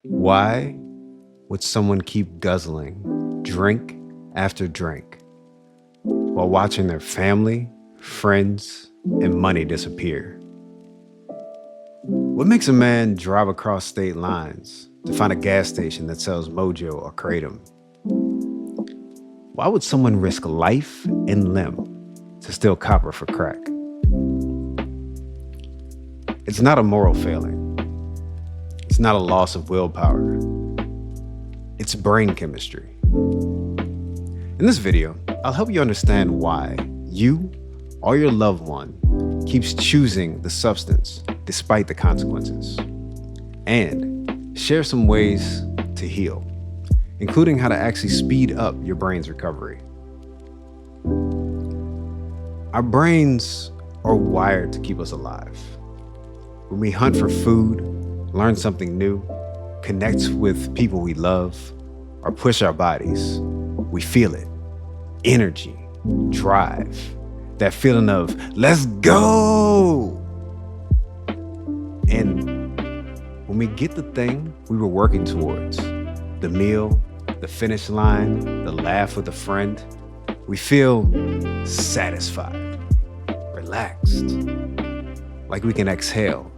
Why would someone keep guzzling drink after drink while watching their family, friends, and money disappear? What makes a man drive across state lines to find a gas station that sells Mojo or Kratom? Why would someone risk life and limb to steal copper for crack? It's not a moral failing. It's not a loss of willpower. It's brain chemistry. In this video, I'll help you understand why you or your loved one keeps choosing the substance despite the consequences, and share some ways to heal, including how to actually speed up your brain's recovery. Our brains are wired to keep us alive. When we hunt for food, learn something new, connect with people we love, or push our bodies, we feel it. Energy, drive, that feeling of, let's go! And when we get the thing we were working towards, the meal, the finish line, the laugh with a friend, we feel satisfied, relaxed, like we can exhale.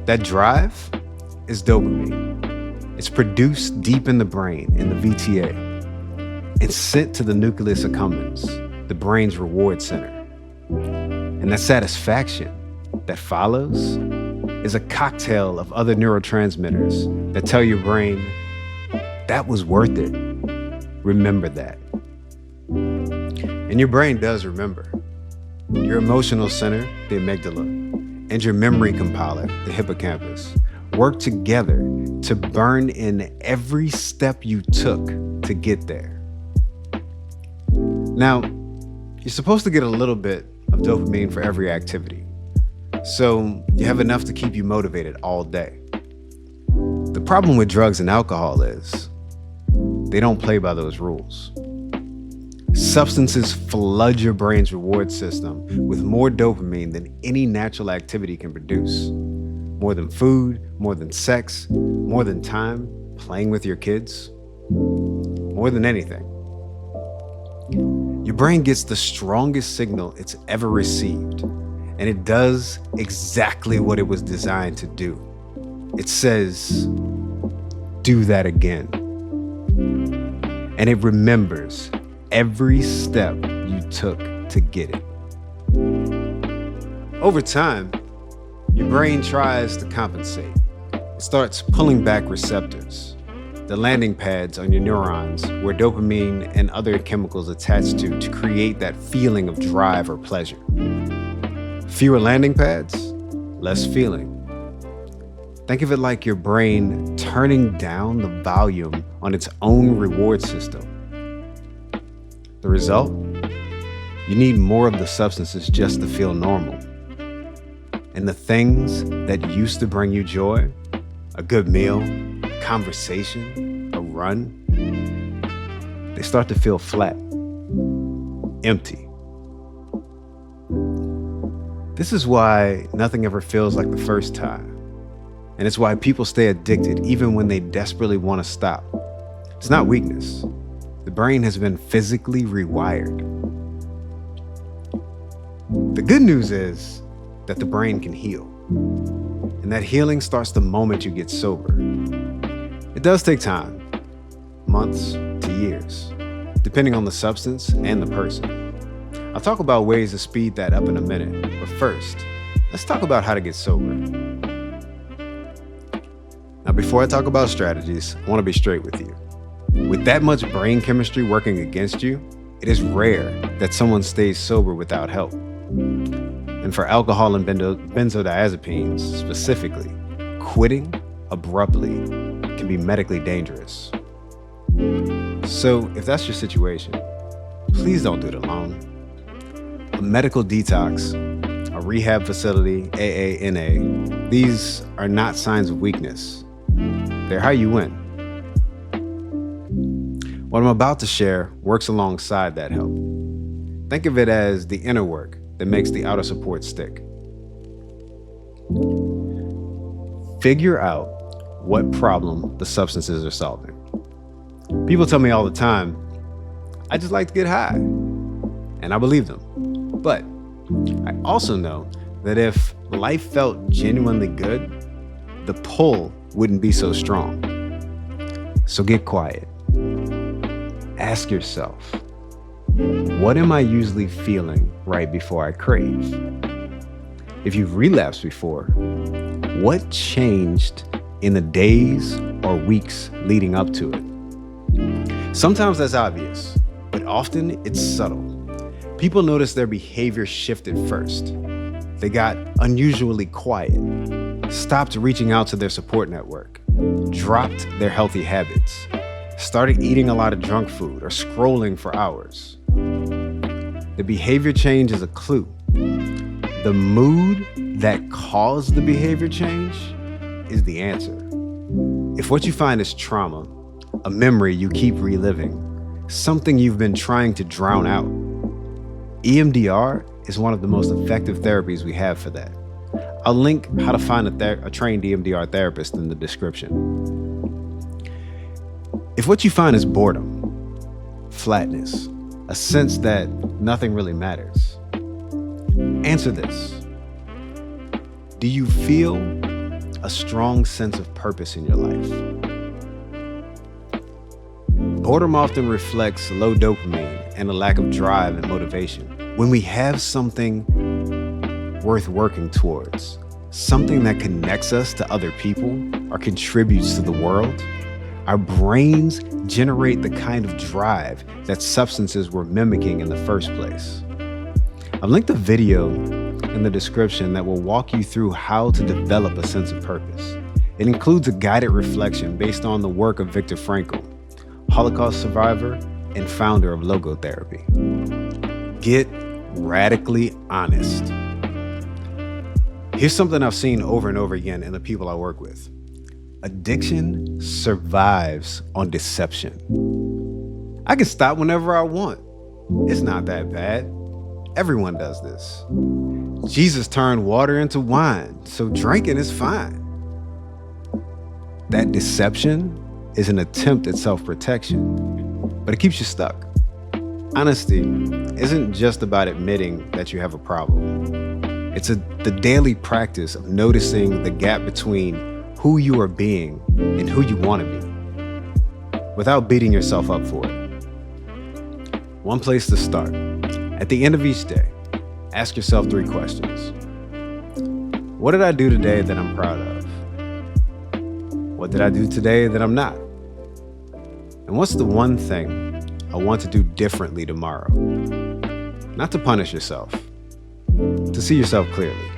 That drive is dopamine. It's produced deep in the brain, in the VTA. It's sent to the nucleus accumbens, the brain's reward center. And that satisfaction that follows is a cocktail of other neurotransmitters that tell your brain, that was worth it. Remember that. And your brain does remember. Your emotional center, the amygdala, and your memory compiler, the hippocampus, work together to burn in every step you took to get there. Now, you're supposed to get a little bit of dopamine for every activity, so you have enough to keep you motivated all day. The problem with drugs and alcohol is they don't play by those rules. Substances flood your brain's reward system with more dopamine than any natural activity can produce. More than food, more than sex, more than time playing with your kids, more than anything. Your brain gets the strongest signal it's ever received, and it does exactly what it was designed to do. It says, do that again. And it remembers every step you took to get it. Over time, your brain tries to compensate. It starts pulling back receptors, the landing pads on your neurons where dopamine and other chemicals attach to create that feeling of drive or pleasure. Fewer landing pads, less feeling. Think of it like your brain turning down the volume on its own reward system. The result? You need more of the substances just to feel normal. And the things that used to bring you joy, a good meal, a conversation, a run, they start to feel flat, empty. This is why nothing ever feels like the first time. And it's why people stay addicted even when they desperately want to stop. It's not weakness. The brain has been physically rewired. The good news is that the brain can heal. And that healing starts the moment you get sober. It does take time, months to years, depending on the substance and the person. I'll talk about ways to speed that up in a minute, but first, let's talk about how to get sober. Now, before I talk about strategies, I want to be straight with you. With that much brain chemistry working against you, it is rare that someone stays sober without help. And for alcohol and benzodiazepines specifically, quitting abruptly can be medically dangerous. So if that's your situation, please don't do it alone. A medical detox, a rehab facility, AA, NA, these are not signs of weakness. They're how you win. What I'm about to share works alongside that help. Think of it as the inner work that makes the outer support stick. Figure out what problem the substances are solving. People tell me all the time, I just like to get high. And I believe them. But I also know that if life felt genuinely good, the pull wouldn't be so strong. So get quiet. Ask yourself, what am I usually feeling right before I crave? If you've relapsed before, what changed in the days or weeks leading up to it? Sometimes that's obvious, but often it's subtle. People notice their behavior shifted first. They got unusually quiet, stopped reaching out to their support network, dropped their healthy habits, started eating a lot of junk food or scrolling for hours. The behavior change is a clue. The mood that caused the behavior change is the answer. If what you find is trauma, a memory you keep reliving, something you've been trying to drown out, EMDR is one of the most effective therapies we have for that. I'll link how to find a trained EMDR therapist in the description. If what you find is boredom, flatness, a sense that nothing really matters, answer this. Do you feel a strong sense of purpose in your life? Boredom often reflects low dopamine and a lack of drive and motivation. When we have something worth working towards, something that connects us to other people or contributes to the world, our brains generate the kind of drive that substances were mimicking in the first place. I've linked a video in the description that will walk you through how to develop a sense of purpose. It includes a guided reflection based on the work of Viktor Frankl, Holocaust survivor and founder of logotherapy. Get radically honest. Here's something I've seen over and over again in the people I work with. Addiction survives on deception. I can stop whenever I want. It's not that bad. Everyone does this. Jesus turned water into wine, so drinking is fine. That deception is an attempt at self-protection, but it keeps you stuck. Honesty isn't just about admitting that you have a problem. It's the daily practice of noticing the gap between who you are being and who you want to be, without beating yourself up for it. One place to start. At the end of each day, ask yourself 3 questions. What did I do today that I'm proud of? What did I do today that I'm not? And what's the one thing I want to do differently tomorrow? Not to punish yourself, to see yourself clearly.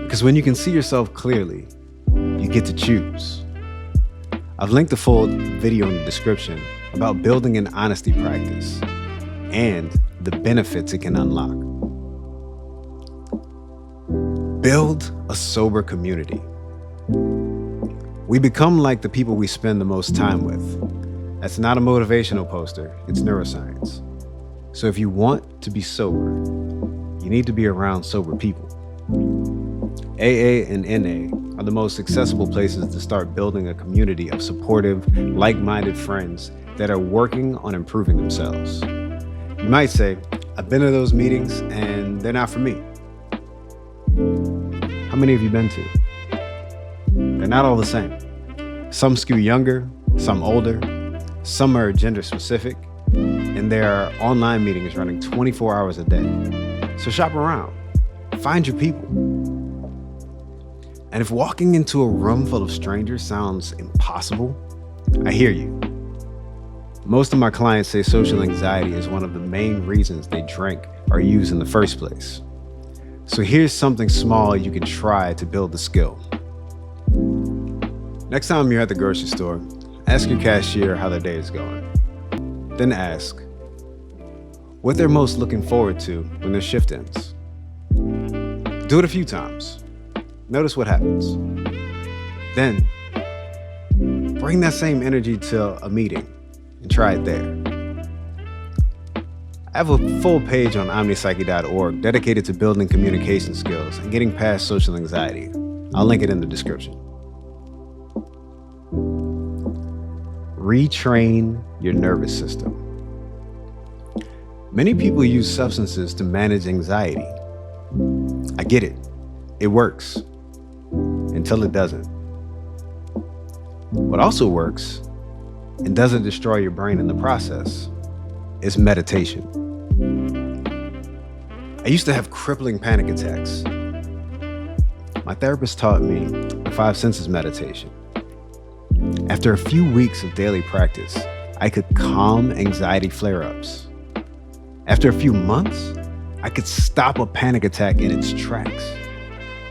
Because when you can see yourself clearly, you get to choose. I've linked the full video in the description about building an honesty practice and the benefits it can unlock. Build a sober community. We become like the people we spend the most time with. That's not a motivational poster, it's neuroscience. So if you want to be sober, you need to be around sober people. AA and NA are the most accessible places to start building a community of supportive, like-minded friends that are working on improving themselves. You might say, I've been to those meetings and they're not for me. How many have you been to? They're not all the same. Some skew younger, some older, some are gender specific, and there are online meetings running 24 hours a day. So shop around, find your people. And if walking into a room full of strangers sounds impossible, I hear you. Most of my clients say social anxiety is one of the main reasons they drink or use in the first place. So here's something small you can try to build the skill. Next time you're at the grocery store, ask your cashier how their day is going. Then ask what they're most looking forward to when their shift ends. Do it a few times. Notice what happens. Then bring that same energy to a meeting and try it there. I have a full page on omnipsyche.org dedicated to building communication skills and getting past social anxiety. I'll link it in the description. Retrain your nervous system. Many people use substances to manage anxiety. I get it. It works. Until it doesn't. What also works and doesn't destroy your brain in the process is meditation. I used to have crippling panic attacks. My therapist taught me the 5 senses meditation. After a few weeks of daily practice, I could calm anxiety flare-ups. After a few months, I could stop a panic attack in its tracks.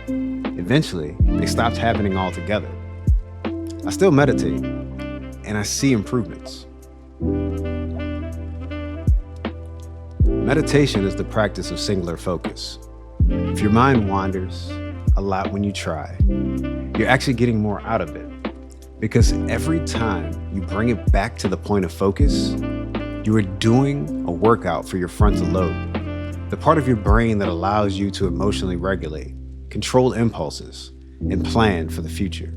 Eventually, they stopped happening altogether. I still meditate, and I see improvements. Meditation is the practice of singular focus. If your mind wanders a lot when you try, you're actually getting more out of it. Because every time you bring it back to the point of focus, you are doing a workout for your frontal lobe, the part of your brain that allows you to emotionally regulate, control impulses, and plan for the future.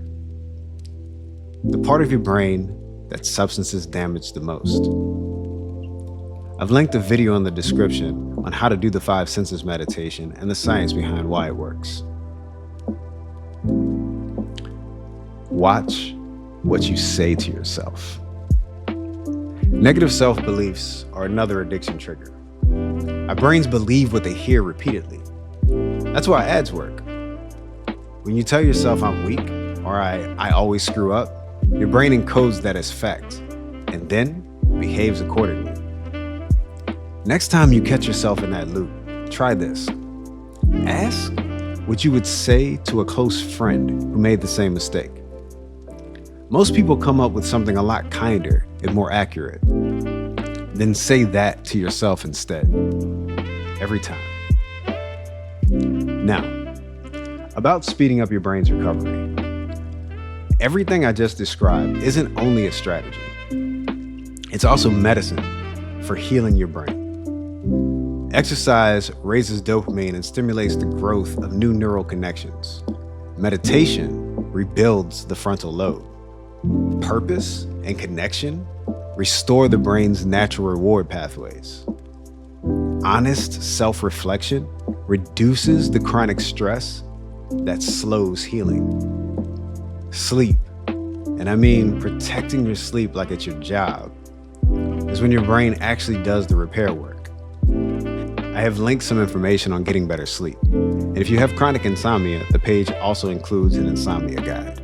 The part of your brain that substances damage the most. I've linked a video in the description on how to do the 5 senses meditation and the science behind why it works. Watch what you say to yourself. Negative self-beliefs are another addiction trigger. Our brains believe what they hear repeatedly. That's why ads work. When you tell yourself I'm weak or I always screw up, your brain encodes that as fact and then behaves accordingly. Next time you catch yourself in that loop, try this. Ask what you would say to a close friend who made the same mistake. Most people come up with something a lot kinder and more accurate. Then say that to yourself instead. Every time. Now, about speeding up your brain's recovery. Everything I just described isn't only a strategy. It's also medicine for healing your brain. Exercise raises dopamine and stimulates the growth of new neural connections. Meditation rebuilds the frontal lobe. Purpose and connection restore the brain's natural reward pathways. Honest self-reflection reduces the chronic stress that slows healing. Sleep, and I mean protecting your sleep like it's your job, is when your brain actually does the repair work. I have linked some information on getting better sleep. And if you have chronic insomnia, the page also includes an insomnia guide.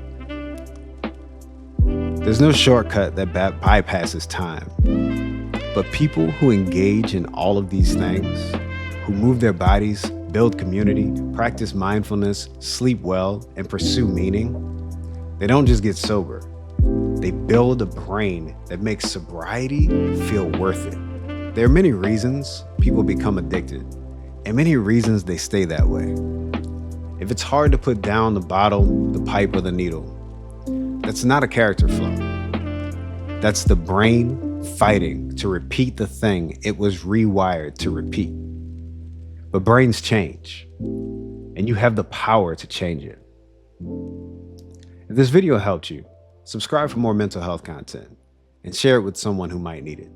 There's no shortcut that bypasses time. But people who engage in all of these things, who move their bodies, build community, practice mindfulness, sleep well, and pursue meaning, they don't just get sober. They build a brain that makes sobriety feel worth it. There are many reasons people become addicted, and many reasons they stay that way. If it's hard to put down the bottle, the pipe, or the needle, that's not a character flaw. That's the brain fighting to repeat the thing it was rewired to repeat. But brains change, and you have the power to change it. If this video helped you, subscribe for more mental health content and share it with someone who might need it.